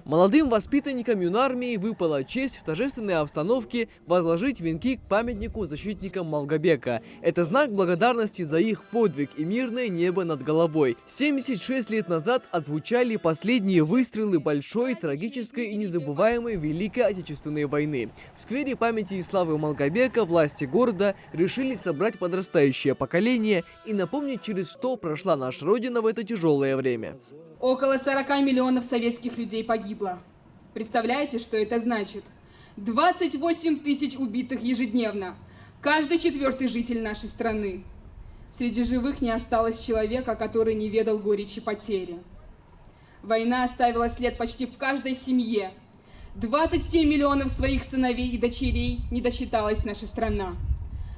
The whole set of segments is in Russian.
Молодым воспитанникам юнармии выпала честь в торжественной обстановке возложить венки к памятнику защитникам Малгобека. Это знак благодарности за их подвиг и мирное небо над головой. 76 лет назад отзвучали последние выстрелы большой, трагической и незабываемой Великой Отечественной войны. В сквере памяти и славы Малгобека власти города решили собрать подрастающее поколение и напомнить, через что прошла наша Родина в это тяжелое время. Около 40 миллионов советских людей погибло. Представляете, что это значит? 28 тысяч убитых ежедневно. Каждый четвертый житель нашей страны. Среди живых не осталось человека, который не ведал горечи потери. Война оставила след почти в каждой семье. 27 миллионов своих сыновей и дочерей не досчиталась наша страна.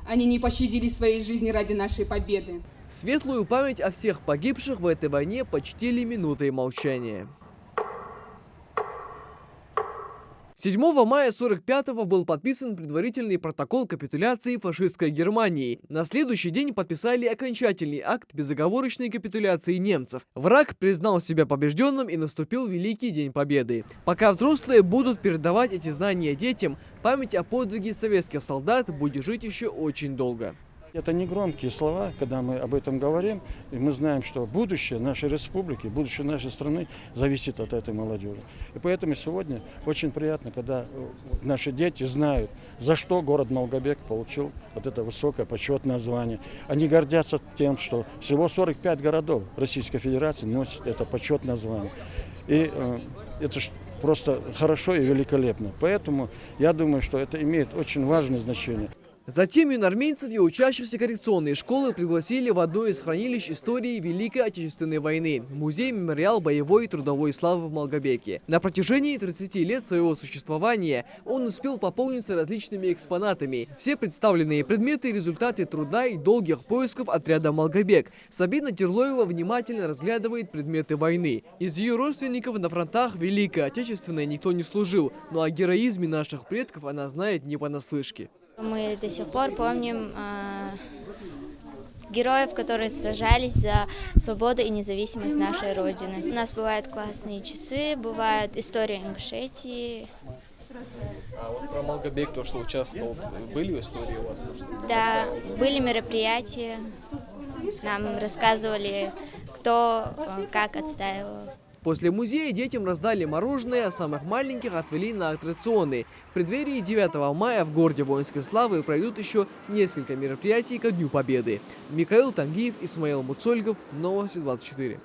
Они не пощадили своей жизни ради нашей победы. Светлую память о всех погибших в этой войне почтили минутой молчания. 7 мая 1945-го был подписан предварительный протокол капитуляции фашистской Германии. На следующий день подписали окончательный акт безоговорочной капитуляции немцев. Враг признал себя побежденным, и наступил Великий День Победы. Пока взрослые будут передавать эти знания детям, память о подвиге советских солдат будет жить еще очень долго. Это не громкие слова, когда мы об этом говорим, и мы знаем, что будущее нашей республики, будущее нашей страны зависит от этой молодежи. И поэтому сегодня очень приятно, когда наши дети знают, за что город Малгобек получил вот это высокое почетное звание. Они гордятся тем, что всего 45 городов Российской Федерации носят это почетное звание. И это просто хорошо и великолепно. Поэтому я думаю, что это имеет очень важное значение. Затем юнармейцев и учащихся коррекционной школы пригласили в одно из хранилищ истории Великой Отечественной войны – музей-мемориал боевой и трудовой славы в Малгобеке. На протяжении 30 лет своего существования он успел пополниться различными экспонатами. Все представленные предметы – результаты труда и долгих поисков отряда «Малгобек». Сабина Терлоева внимательно разглядывает предметы войны. Из ее родственников на фронтах Великой Отечественной никто не служил, но о героизме наших предков она знает не понаслышке. Мы до сих пор помним героев, которые сражались за свободу и независимость нашей Родины. У нас бывают классные часы, бывает история Ингушетии. А вот про Малгобек, то, что участвовал, были истории у вас? Да, были мероприятия, нам рассказывали, кто как отстаивал. После музея детям раздали мороженое, а самых маленьких отвели на аттракционы. В преддверии 9 мая в городе воинской славы пройдут еще несколько мероприятий ко Дню Победы. Михаил Тангиев, Исмаил Муцольгов, Новости 24.